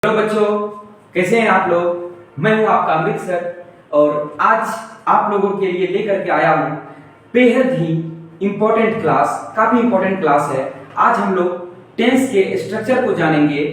Hello बच्चों, कैसे हैं आप लोग। मैं हूं आपका अमृत सर और आज आप लोगों के लिए लेकर के आया हूं बेहद ही इम्पोर्टेंट क्लास। काफी इम्पोर्टेंट क्लास है। आज हम लोग टेंस के स्ट्रक्चर को जानेंगे।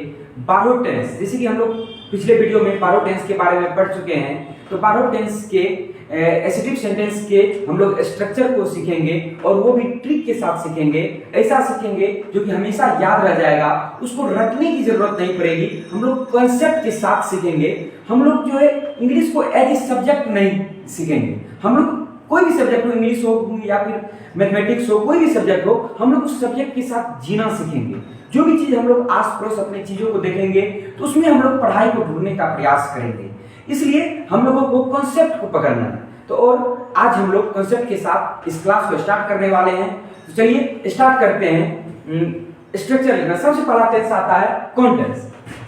12 टेंस, जैसे कि हम लोग पिछले वीडियो में 12 टेंस के बारे में पढ़ चुके हैं, तो 12 टेंस के एसेटिव सेंटेंस के हम लोग स्ट्रक्चर को सीखेंगे और वो भी ट्रिक के साथ सीखेंगे। ऐसा सीखेंगे जो कि हमेशा याद रह जाएगा, उसको रटने की जरूरत नहीं पड़ेगी। हम लोग कॉन्सेप्ट के साथ सीखेंगे। हम लोग जो है इंग्लिश को एज ए सब्जेक्ट नहीं सीखेंगे। हम लोग कोई भी सब्जेक्ट हो, इंग्लिश हो या फिर मैथमेटिक्स हो, कोई भी सब्जेक्ट हो, हम लोग उस सब्जेक्ट के साथ जीना सीखेंगे। जो भी चीज हम लोग आस पड़ोस अपने चीजों को देखेंगे तो उसमें हम लोग पढ़ाई को ढूंढने का प्रयास करेंगे। इसलिए हम लोगों को कॉन्सेप्ट को पकड़ना है। तो और आज हम लोग कॉन्सेप्ट के साथ इस क्लास को स्टार्ट करने वाले हैं। तो चलिए स्टार्ट करते हैं। स्ट्रक्चर लिखना। सबसे पहला टेंस आता है कौन टेंस?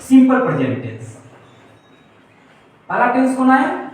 Simple present tense. पहला टेंस कौन है?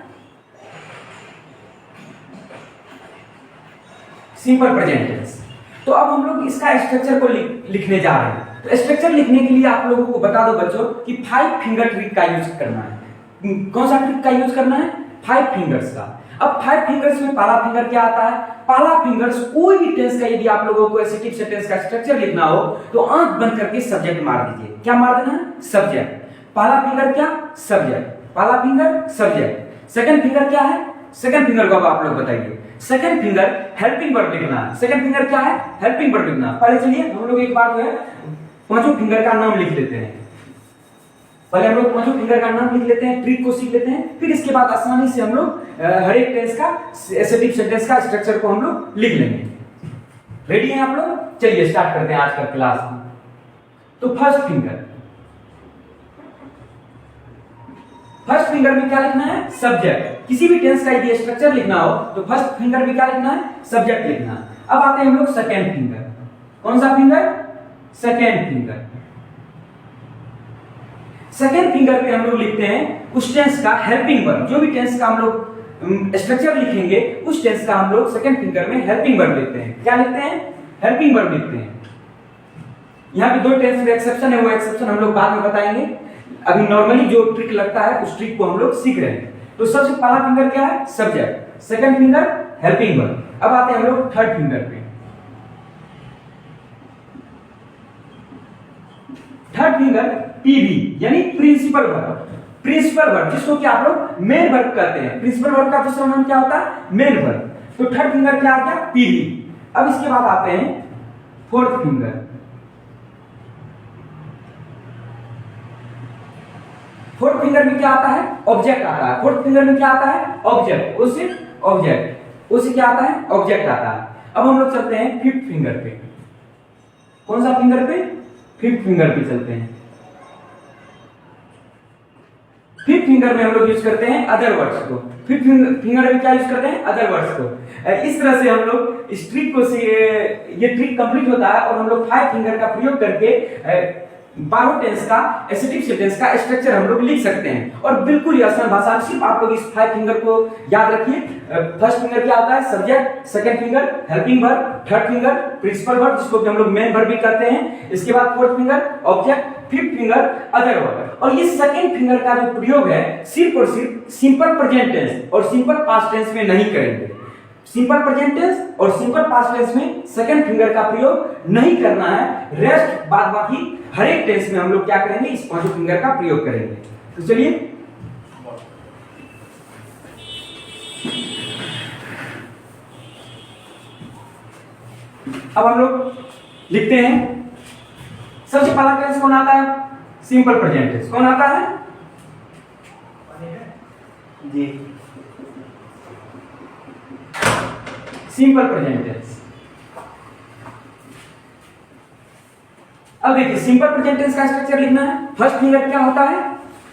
Simple present tense. तो अब हम लोग इसका स्ट्रक्चर को लिखने जा रहे हैं। तो स्ट्रक्चर लिखने के लिए आप लोगों को बता दो बच्चों कि 5 फिंगर ट्रिक का यूज करना है। कौन सा ट्रिक का यूज करना है? 5 फिंगर्स का। अब 5 फिंगर्स में पहला फिंगर क्या आता है? पहला फिंगर्स कोई भी टेंस का यदि आप लोगों को एसेटिव सेंटेंस का स्ट्रक्चर लिखना हो तो आंख बंद करके सब्जेक्ट मार दीजिए। क्या मार देना है? सब्जेक्ट। पहला फिंगर क्या? सब्जेक्ट। पहला फिंगर सब्जेक्ट। सेकंड फिंगर क्या है? सेकंड फिंगर को अब आप लोग बताइए। सेकंड फिंगर हेल्पिंग वर्ब लिखना है। सेकंड फिंगर क्या है? हेल्पिंग वर्ब लिखना। पहले चलिए हम लोग एक बार जो है पांचों फिंगर का नाम लिख लेते हैं। पहले हम लोग पांचों फिंगर का नाम लिख लेते हैं, ट्रिक को सीख लेते हैं, फिर इसके बाद आसानी से हम लोग हर एक टेंस का एसेटिव सेंटेंस का स्ट्रक्चर को हम लोग लिख लेंगे। रेडी हैं आप लोग? चलिए स्टार्ट करते हैं आज का क्लास। तो फर्स्ट फिंगर, फर्स्ट फिंगर में क्या लिखना है? सब्जेक्ट। किसी भी टेंस का यदि स्ट्रक्चर लिखना हो तो फर्स्ट फिंगर में क्या लिखना है? सब्जेक्ट लिखना। अब आते हैं हम लोग सेकेंड फिंगर। कौन सा finger? Second finger. Second finger पे हम लोग लिखते हैं उस टेंस का हेल्पिंग वर्ब। जो भी टेंस का हम लोग स्ट्रक्चर लिखेंगे उस टेंस का हम लोग सेकेंड फिंगर में हेल्पिंग वर्ब लिखते हैं। क्या लिखते हैं? हेल्पिंग वर्ब लिखते हैं। यहाँ पे 2 टेंस में एक्सेप्शन है, वो एक्सेप्शन हम लोग बाद में बताएंगे। अभी नॉर्मली जो ट्रिक लगता है उस ट्रिक को हम लोग सीख रहे हैं। तो सबसे पहला फिंगर क्या है? Subject. Second finger helping verb. अब आते हैं हम लोग थर्ड फिंगर पे। थर्ड फिंगर पीवी यानी प्रिंसिपल वर्ब। प्रिंसिपल वर्ब जिसको कि आप लोग मेन वर्ब कहते हैं। प्रिंसिपल वर्ब का दूसरा नाम क्या होता है? Main verb. तो थर्ड फिंगर क्या आ गया? पीवी। अब इसके बाद आते हैं फोर्थ फिंगर। फोर्थ फिंगर में क्या आता है? ऑब्जेक्ट आता है। फोर्थ फिंगर में क्या आता है? ऑब्जेक्ट। उससे ऑब्जेक्ट, उससे क्या आता है? ऑब्जेक्ट आता है। अब हम लोग चलते हैं फिफ्थ फिंगर पे। कौन सा फिंगर पे? फिफ्थ फिंगर पे चलते हैं। फिफ्थ फिंगर में हम लोग यूज करते हैं अदर वर्ड्स को। फिफ्थ फिंगर में क्या यूज करते हैं? अदर वर्ड्स को। इस तरह से हम लोग इस ट्रिक को ये ट्रिक कंप्लीट होता है और हम लोग 5 फिंगर का प्रयोग करके 12 टेंस का एसेटिव सेंटेंस का स्ट्रक्चर हम लोग लिख सकते हैं। और बिल्कुल ही आसान भाषा। सिर्फ आप लोग इस 5 फिंगर को याद रखिए। फर्स्ट फिंगर क्या होता है? Subject. Second finger helping verb. Third finger principal verb जिसको हम लोग मेन वर्ब भी कहते हैं। इसके बाद fourth finger object. Fifth finger other verb. और ये सेकंड फिंगर का जो प्रयोग है सिर्फ और सिर्फ सिंपल प्रेजेंट टेंस और सिंपल पास्ट टेंस में नहीं करेंगे। सिंपल प्रेजेंट टेंस और सिंपल पास्ट टेंस में सेकंड फिंगर का प्रयोग नहीं करना है। रेस्ट बाद बाकी हर एक टेंस में हम लोग क्या करेंगे? इस पांचों फिंगर का प्रयोग करेंगे। तो चलिए अब हम लोग लिखते हैं। सबसे पहला टेंस कौन आता है? Simple present tense. कौन आता है जी? Simple present tense. अब देखिए सिंपल प्रेजेंट टेंस का स्ट्रक्चर लिखना है। फर्स्ट फिंगर क्या होता है?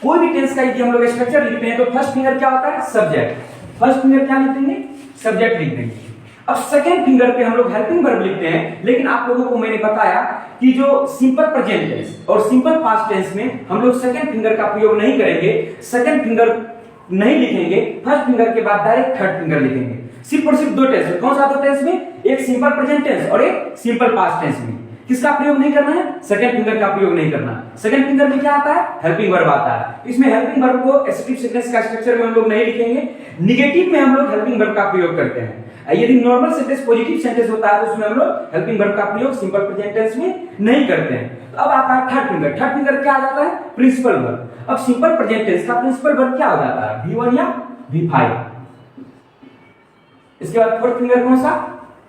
कोई भी टेंस का यदि हम लोग स्ट्रक्चर लिखते हैं तो फर्स्ट फिंगर क्या होता है? सब्जेक्ट। फर्स्ट फिंगर क्या लिख देंगे? सब्जेक्ट लिख देंगे। अब सेकंड फिंगर पे हम लोग हेल्पिंग वर्ब लिखते हैं। लेकिन आप लोगों को मैंने बताया कि जो सिंपल प्रेजेंट टेंस और सिंपल पास्ट टेंस में हम लोग सेकंड फिंगर का प्रयोग नहीं करेंगे। सेकंड फिंगर नहीं लिखेंगे। फर्स्ट फिंगर के बाद डायरेक्ट थर्ड फिंगर लिखेंगे। सिर्फ और सिर्फ 2 टेंस। कौन सा 2 टेंस में? एक सिंपल प्रेजेंट टेंस और एक सिंपल पास्ट टेंस में। किसका प्रयोग नहीं करना है? सेकंड फिंगर का प्रयोग नहीं करना। सेकंड फिंगर में क्या आता है? हेल्पिंग वर्ब आता है। इसमें हेल्पिंग वर्ब को एसेटिव सेंटेंस का स्ट्रक्चर में हम लोग नहीं लिखेंगे, निगेटिव में हम लोग हेल्पिंग वर्ब का प्रयोग करते हैं। यदि नॉर्मल सेंटेंस पॉजिटिव सेंटेंस होता है तो उसमें हम लोग हेल्पिंग वर्ब का प्रयोग सिंपल प्रेजेंट टेंस में नहीं करते हैं। तो अब आता है थर्ड फिंगर। थर्ड फिंगर क्या आ जाता है? Principal verb. अब सिंपल प्रेजेंट टेंस का प्रिंसिपल वर्ब क्या हो जाता है? V1 या V5। इसके बाद फोर्थ फिंगर कौन सा?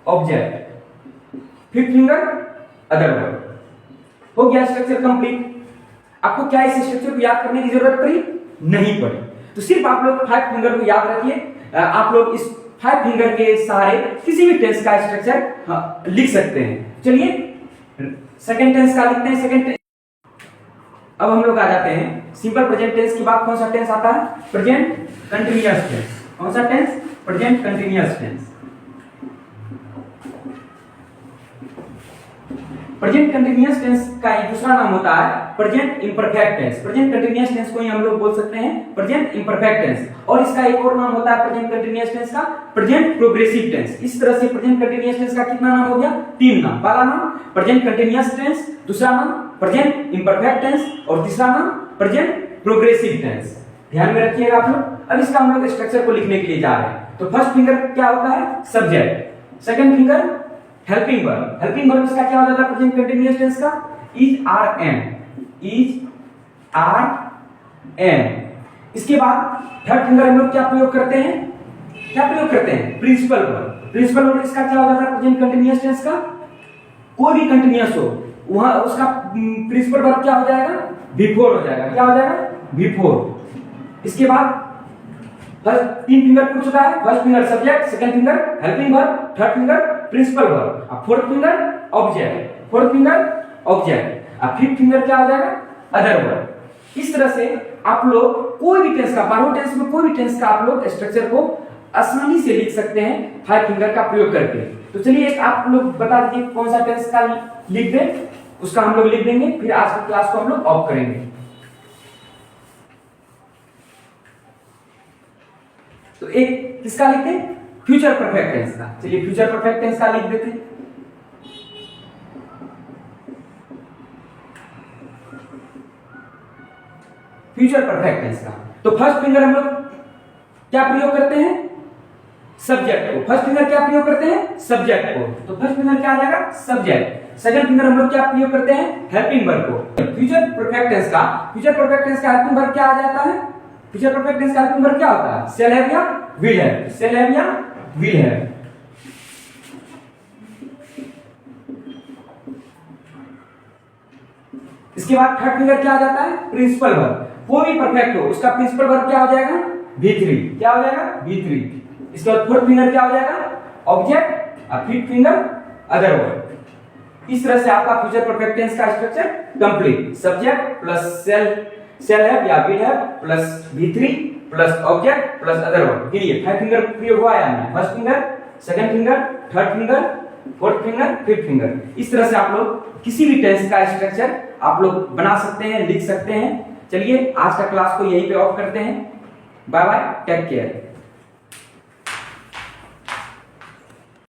Object. Fifth finger other verb. हो गया स्ट्रक्चर कंप्लीट। आपको क्या इस स्ट्रक्चर को याद करने की जरूरत पड़ी? नहीं पड़ी। तो सिर्फ आप लोग फाइव फिंगर को याद रखिए। आप लोग इस फाइव फिंगर के सहारे किसी भी टेंस का स्ट्रक्चर लिख सकते हैं। चलिए सेकंड टेंस का लिखते हैं। सेकंड टेंस अब हम लोग आ जाते हैं सिंपल प्रेजेंट टेंस के बाद कौन सा टेंस आता है? Present continuous tense. कौन सा tense? Present continuous tense. Present continuous tense का एक दूसरा नाम होता है present imperfect tense. Present continuous tense को ही हम लोग बोल सकते हैं प्रेजेंट इम्परफेक्ट टेंस। और इसका एक और नाम होता है प्रेजेंट कंटीन्यूअस टेंस का प्रेजेंट प्रोग्रेसिव टेंस। इस तरह से प्रेजेंट कंटीन्यूअस टेंस का कितना नाम हो गया? तीन नाम। पहला नाम प्रेजेंट कंटीन्यूअस टेंस, दूसरा नाम प्रेजेंट इम्परफेक्ट टेंस और तीसरा नाम प्रेजेंट प्रोग्रेसिव टेंस। ध्यान में रखिएगा आप लोग। अब इसका हम लोग स्ट्रक्चर को लिखने के लिए जा रहे हैं। तो फर्स्ट फिंगर क्या होता है? Subject. Second finger helping verb. Helping verb इसका क्या हो जाता है प्रेजेंट कंटीन्यूअस टेंस का? Is are am. Is are am. इसके बाद थर्ड फिंगर हम लोग क्या प्रयोग करते हैं? क्या प्रयोग करते हैं? Principal verb. प्रिंसिपल वर्ब इसका क्या हो जाता है प्रेजेंट कंटीन्यूअस टेंस का? कोई भी कंटीन्यूअस हो वहां उसका प्रिंसिपल वर्ब क्या हो जाएगा? बिफोर हो जाएगा। क्या हो जाएगा? बिफोर। इसके बाद फर्स्ट तीन फिंगर पूछ चुका है। First finger subject, second finger helping verb, third finger principal verb, अब fourth finger object. Fourth finger object. अब फिफ्थ फिंगर क्या हो जाएगा? Other verb. इस तरह से आप लोग कोई भी टेंस का, बारह टेंस में कोई भी टेंस का आप लोग स्ट्रक्चर को आसानी से लिख सकते हैं फाइव फिंगर का प्रयोग करके। तो चलिए एक आप लोग बता दीजिए कौन सा टेंस का लिख दें, उसका हम लोग लिख देंगे, फिर आज की क्लास को हम लोग ऑफ करेंगे। तो एक किसका लिखते हैं? फ्यूचर परफेक्ट टेंस का। चलिए फ्यूचर परफेक्ट टेंस का लिख देते हैं। फ्यूचर परफेक्ट टेंस का तो फर्स्ट फिंगर हम लोग क्या प्रयोग करते हैं? सब्जेक्ट को। फर्स्ट फिंगर क्या प्रयोग करते हैं? सब्जेक्ट को। तो फर्स्ट फिंगर क्या आ जाएगा? सब्जेक्ट। सेकंड फिंगर हम लोग क्या प्रयोग करते हैं? हेल्पिंग वर्ब को। फ्यूचर परफेक्ट टेंस का हेल्पिंग वर्ब क्या आ जाता है? फ्यूचर परफेक्ट टेंस का हेल्पिंग वर्ब क्या होता है? शैल हैव या विल हैव। शैल हैव या विल हैव। इसके बाद थर्ड फिंगर क्या आ जाता है? Principal verb. कोई भी परफेक्ट हो उसका प्रिंसिपल वर्ब क्या हो जाएगा? V3। क्या हो जाएगा? V3। इसके बाद फोर्थ फिंगर क्या हो जाएगा? ऑब्जेक्ट और फिफ्थ फिंगर अदर वर्ब। इस तरह से आपका फ्यूचर परफेक्ट टेंस का structure complete. Subject plus shall have या will have plus V3 plus object plus other verb. गिनिए फाइव फिंगर प्रयोग हुआ या नहीं? First finger, second finger, third finger, fourth finger, fifth finger. इस तरह से आप लोग किसी भी टेंस का स्ट्रक्चर आप लोग बना सकते हैं, लिख सकते हैं। चलिए आज का क्लास को यहीं पे ऑफ करते हैं। Bye bye, take care.